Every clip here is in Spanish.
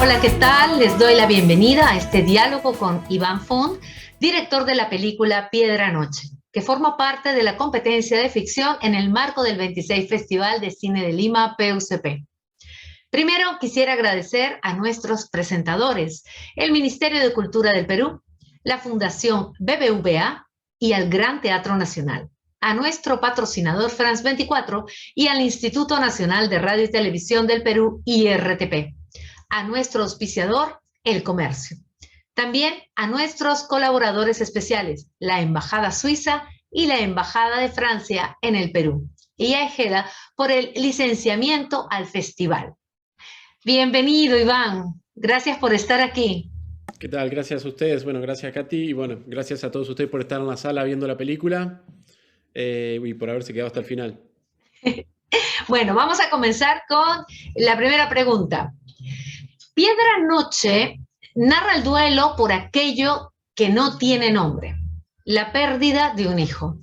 Hola, ¿qué tal? Les doy la bienvenida a este diálogo con Iván Font, director de la película Piedra Noche, que forma parte de la competencia de ficción en el marco del 26 Festival de Cine de Lima, PUCP. Primero, quisiera agradecer a nuestros presentadores, el Ministerio de Cultura del Perú, la Fundación BBVA y al Gran Teatro Nacional, a nuestro patrocinador France 24 y al Instituto Nacional de Radio y Televisión del Perú, IRTP, a nuestro auspiciador, El Comercio. También a nuestros colaboradores especiales, la Embajada Suiza y la Embajada de Francia en el Perú, y a Ejeda por el licenciamiento al festival. Bienvenido, Iván. Gracias por estar aquí. ¿Qué tal? Gracias a ustedes. Bueno, gracias Katy y bueno, gracias a todos ustedes por estar en la sala viendo la película y por haberse quedado hasta el final. Bueno, vamos a comenzar con la primera pregunta. Piedra Noche narra el duelo por aquello que no tiene nombre, la pérdida de un hijo.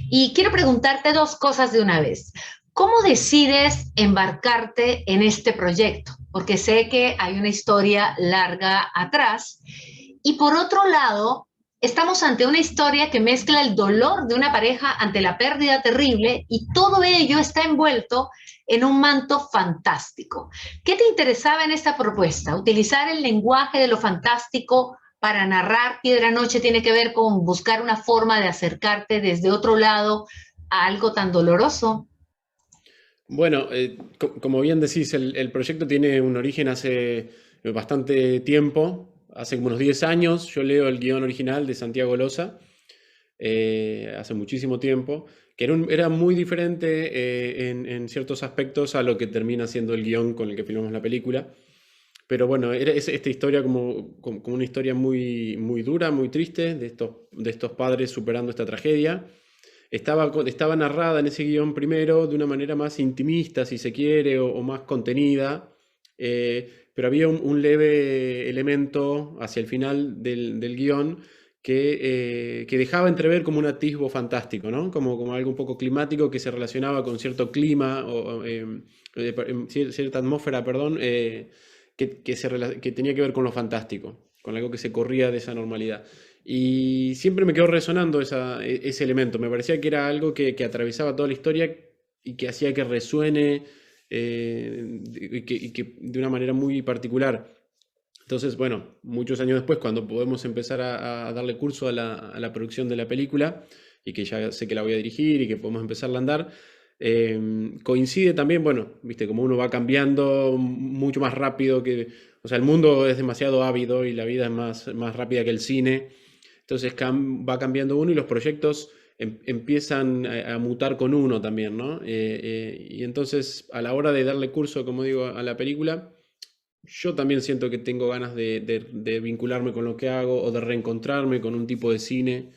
Y quiero preguntarte dos cosas de una vez. ¿Cómo decides embarcarte en este proyecto? Porque sé que hay una historia larga atrás. Y por otro lado, estamos ante una historia que mezcla el dolor de una pareja ante la pérdida terrible y todo ello está envuelto en un manto fantástico. ¿Qué te interesaba en esta propuesta? ¿Utilizar el lenguaje de lo fantástico para narrar Piedra Noche tiene que ver con buscar una forma de acercarte desde otro lado a algo tan doloroso? Bueno, como bien decís, el proyecto tiene un origen hace bastante tiempo, hace como unos 10 años. Yo leo el guión original de Santiago Loza, hace muchísimo tiempo, que era muy diferente en ciertos aspectos a lo que termina siendo el guión con el que filmamos la película. Pero bueno, es esta historia como una historia muy, muy dura, muy triste, de estos padres superando esta tragedia. Estaba narrada en ese guión primero de una manera más intimista, si se quiere, o más contenida, pero había un leve elemento hacia el final del guión que dejaba entrever como un atisbo fantástico, ¿no? Como algo un poco climático que se relacionaba con cierto clima, cierta atmósfera, perdón, que tenía que ver con lo fantástico, con algo que se corría de esa normalidad. Y siempre me quedó resonando ese elemento. Me parecía que era algo que atravesaba toda la historia y que hacía que resuene y que de una manera muy particular. Entonces, bueno, muchos años después, cuando podemos empezar a darle curso a la producción de la película, y que ya sé que la voy a dirigir y que podemos empezarla a andar, coincide también, bueno, viste, como uno va cambiando mucho más rápido o sea, el mundo es demasiado ávido y la vida es más rápida que el cine. Entonces va cambiando uno y los proyectos empiezan a mutar con uno también, ¿no? Y entonces a la hora de darle curso, como digo, a la película, yo también siento que tengo ganas de vincularme con lo que hago o de reencontrarme con un tipo de cine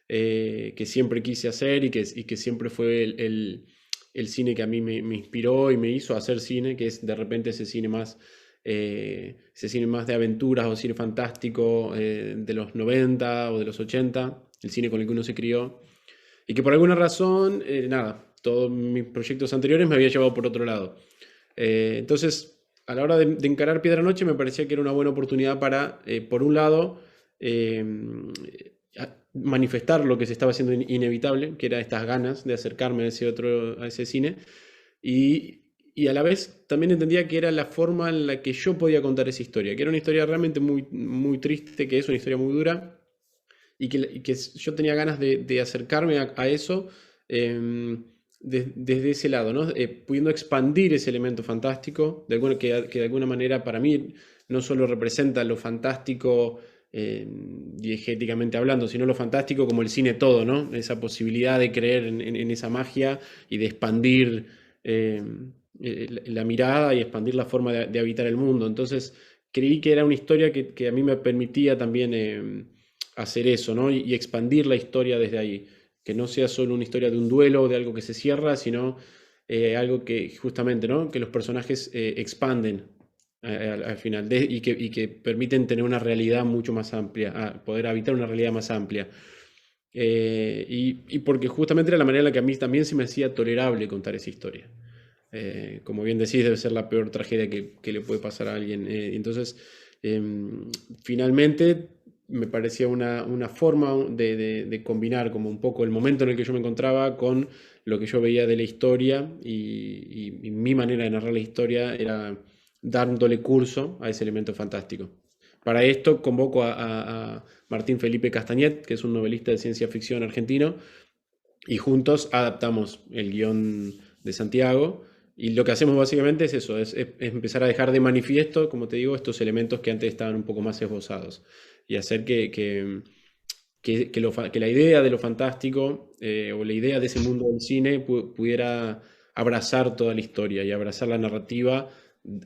que siempre quise hacer y que siempre fue el cine que a mí me inspiró y me hizo hacer cine, que es de repente ese cine más de aventuras o cine fantástico de los 90 o de los 80, el cine con el que uno se crió, y que por alguna razón, nada, todos mis proyectos anteriores me había llevado por otro lado. Entonces, a la hora de encarar Piedra Noche me parecía que era una buena oportunidad para, por un lado, eh, manifestar lo que se estaba haciendo inevitable, que era estas ganas de acercarme a ese cine, y a la vez también entendía que era la forma en la que yo podía contar esa historia, que era una historia realmente muy, muy triste, que es una historia muy dura, y que yo tenía ganas de acercarme a eso desde ese lado, ¿no? Pudiendo expandir ese elemento fantástico, que de alguna manera para mí no solo representa lo fantástico diegéticamente hablando, sino lo fantástico como el cine todo, ¿no? Esa posibilidad de creer en esa magia y de expandir eh, la mirada y expandir la forma de habitar el mundo. Entonces creí que era una historia que a mí me permitía también hacer eso, ¿no? Y expandir la historia desde ahí. Que no sea solo una historia de un duelo, de algo que se cierra, sino algo que justamente, ¿no? Que los personajes expanden al final y que permiten tener una realidad mucho más amplia, poder habitar una realidad más amplia. Y porque justamente era la manera en la que a mí también se me hacía tolerable contar esa historia. Como bien decís, debe ser la peor tragedia que le puede pasar a alguien. Entonces, finalmente me parecía una forma de combinar como un poco el momento en el que yo me encontraba con lo que yo veía de la historia y mi manera de narrar la historia era dándole curso a ese elemento fantástico. Para esto convoco a Martín Felipe Castañet, que es un novelista de ciencia ficción argentino, y juntos adaptamos el guión de Santiago. Y lo que hacemos básicamente es eso, es empezar a dejar de manifiesto, como te digo, estos elementos que antes estaban un poco más esbozados. Y hacer que la idea de lo fantástico o la idea de ese mundo del cine pudiera abrazar toda la historia y abrazar la narrativa,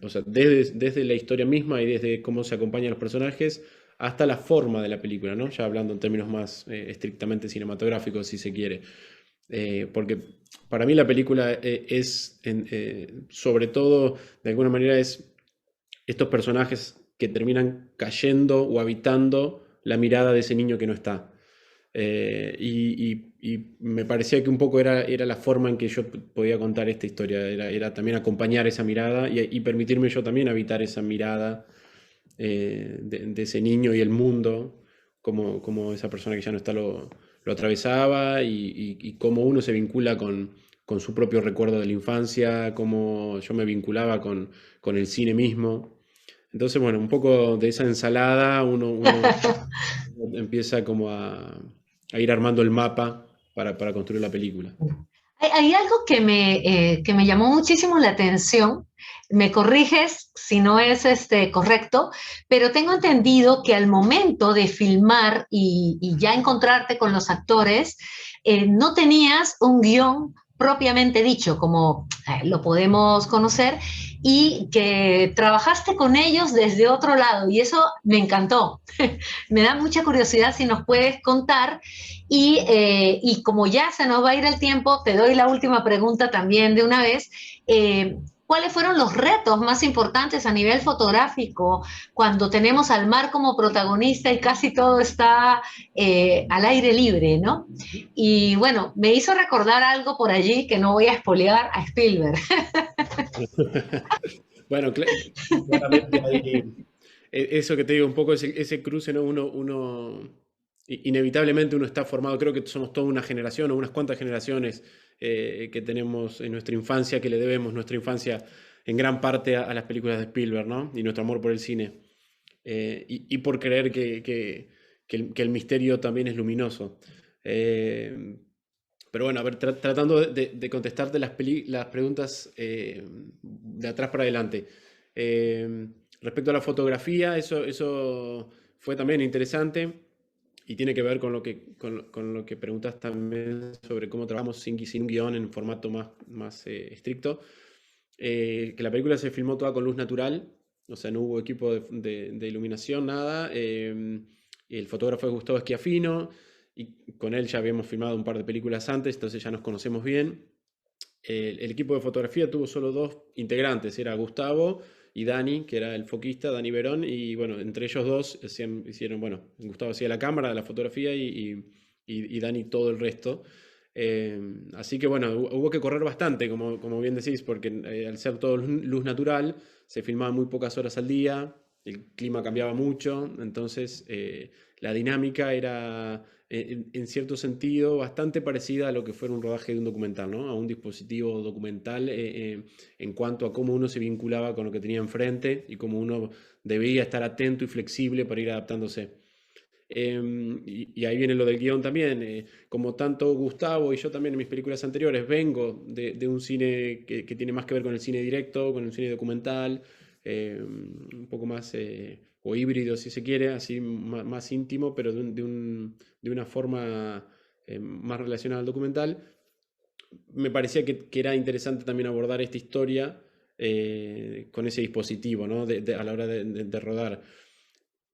o sea, desde la historia misma y desde cómo se acompañan los personajes hasta la forma de la película, ¿no? Ya hablando en términos más estrictamente cinematográficos, si se quiere. Porque para mí la película sobre todo, de alguna manera, es estos personajes que terminan cayendo o habitando la mirada de ese niño que no está. Y me parecía que un poco era la forma en que yo podía contar esta historia, era también acompañar esa mirada y permitirme yo también habitar esa mirada de ese niño y el mundo, como esa persona que ya no está lo atravesaba y cómo uno se vincula con su propio recuerdo de la infancia, cómo yo me vinculaba con el cine mismo. Entonces, bueno, un poco de esa ensalada uno empieza como a ir armando el mapa para construir la película. Hay algo que me llamó muchísimo la atención. Me corriges si no es correcto, pero tengo entendido que al momento de filmar y ya encontrarte con los actores, no tenías un guión propiamente dicho, como lo podemos conocer, y que trabajaste con ellos desde otro lado, y eso me encantó. Me da mucha curiosidad si nos puedes contar y como ya se nos va a ir el tiempo, te doy la última pregunta también de una vez. ¿Cuáles fueron los retos más importantes a nivel fotográfico cuando tenemos al mar como protagonista y casi todo está al aire libre, ¿no? Y bueno, me hizo recordar algo por allí que no voy a espolear a Spielberg. Bueno, claramente hay eso que te digo, un poco ese cruce, ¿no? Inevitablemente uno está formado, creo que somos toda una generación o unas cuantas generaciones que tenemos en nuestra infancia, que le debemos nuestra infancia en gran parte a las películas de Spielberg, ¿no? Y nuestro amor por el cine. Y por creer que el misterio también es luminoso. Eh, pero bueno, a ver, tratando de contestarte las preguntas de atrás para adelante. Eh, Respecto a la fotografía, eso fue también interesante y tiene que ver con lo que preguntas también sobre cómo trabajamos sin guión en formato más estricto. Que la película se filmó toda con luz natural, o sea, no hubo equipo de iluminación, nada. El fotógrafo es Gustavo Schiaffino y con él ya habíamos filmado un par de películas antes, entonces ya nos conocemos bien. El equipo de fotografía tuvo solo dos integrantes, era Gustavo y Dani, que era el foquista, Dani Verón, y bueno, entre ellos dos hicieron, bueno, Gustavo hacía la cámara, la fotografía y Dani todo el resto. Así que bueno, hubo que correr bastante, como bien decís, porque al ser todo luz natural, se filmaba muy pocas horas al día, el clima cambiaba mucho, entonces la dinámica era en cierto sentido bastante parecida a lo que fuera un rodaje de un documental, ¿no? A un dispositivo documental en cuanto a cómo uno se vinculaba con lo que tenía enfrente y cómo uno debía estar atento y flexible para ir adaptándose. Y ahí viene lo del guión también. Como tanto Gustavo y yo también en mis películas anteriores vengo de un cine que tiene más que ver con el cine directo, con el cine documental, un poco más o híbrido si se quiere, así más íntimo, pero de una forma más relacionada al documental. Me parecía que era interesante también abordar esta historia con ese dispositivo, ¿no? A la hora de rodar.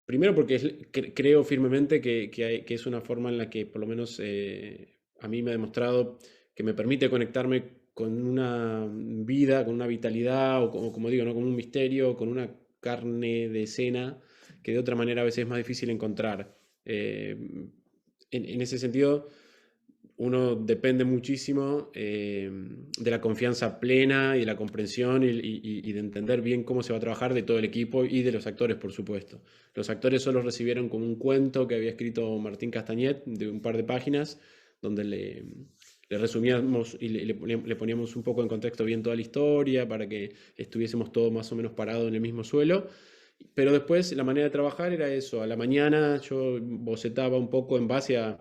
Primero porque creo firmemente que es una forma en la que por lo menos a mí me ha demostrado que me permite conectarme con una vida, con una vitalidad o como digo, ¿no? Con un misterio, con una carne de escena que de otra manera a veces es más difícil encontrar. En ese sentido, uno depende muchísimo de la confianza plena y de la comprensión y de entender bien cómo se va a trabajar de todo el equipo y de los actores, por supuesto. Los actores solo recibieron como un cuento que había escrito Martín Castañet de un par de páginas, donde le resumíamos y le poníamos un poco en contexto bien toda la historia para que estuviésemos todos más o menos parados en el mismo suelo. Pero después la manera de trabajar era eso. A la mañana yo bocetaba un poco en base a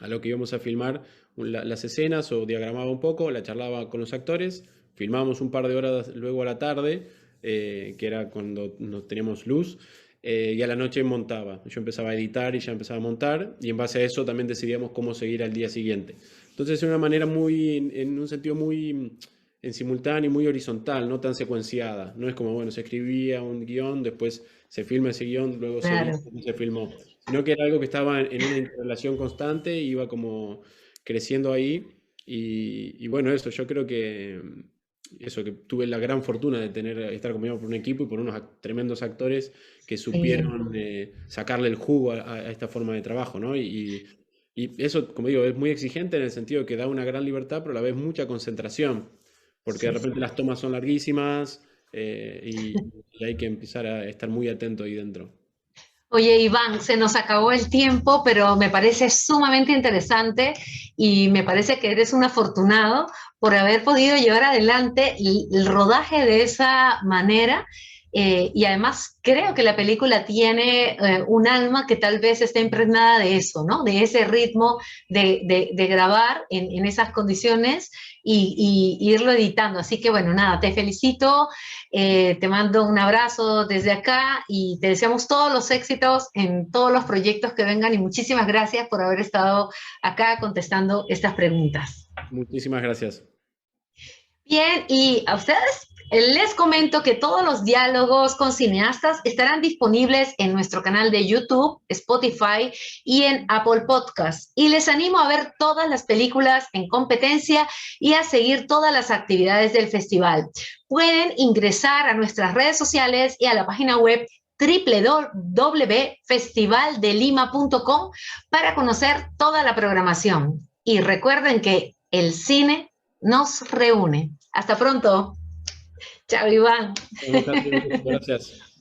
lo que íbamos a filmar las escenas o diagramaba un poco, la charlaba con los actores, filmábamos un par de horas luego a la tarde, que era cuando no teníamos luz, y a la noche montaba. Yo empezaba a editar y ya empezaba a montar, y en base a eso también decidíamos cómo seguir al día siguiente. Entonces, de una manera muy, en un sentido muy en simultáneo y muy horizontal, no tan secuenciada. No es como, bueno, se escribía un guión, después se filma ese guión, luego se edita, Claro. se filmó. Sino que era algo que estaba en una interrelación constante, iba como creciendo ahí. Y bueno, eso, yo creo que eso, que tuve la gran fortuna de estar conmigo por un equipo y por unos tremendos actores que Sí. supieron sacarle el jugo a esta forma de trabajo, ¿no? Y eso, como digo, es muy exigente en el sentido que da una gran libertad, pero a la vez mucha concentración, porque de Sí, repente sí. las tomas son larguísimas y hay que empezar a estar muy atento ahí dentro. Oye, Iván, se nos acabó el tiempo, pero me parece sumamente interesante y me parece que eres un afortunado por haber podido llevar adelante el rodaje de esa manera. Y además creo que la película tiene un alma que tal vez está impregnada de eso, ¿no? De ese ritmo de grabar en esas condiciones y irlo editando. Así que bueno, nada, te felicito, te mando un abrazo desde acá y te deseamos todos los éxitos en todos los proyectos que vengan y muchísimas gracias por haber estado acá contestando estas preguntas. Muchísimas gracias. Bien, y a ustedes les comento que todos los diálogos con cineastas estarán disponibles en nuestro canal de YouTube, Spotify y en Apple Podcasts. Y les animo a ver todas las películas en competencia y a seguir todas las actividades del festival. Pueden ingresar a nuestras redes sociales y a la página web www.festivaldelima.com para conocer toda la programación. Y recuerden que el cine nos reúne. Hasta pronto. Chao, Iván. Nos vemos, Katy. Gracias.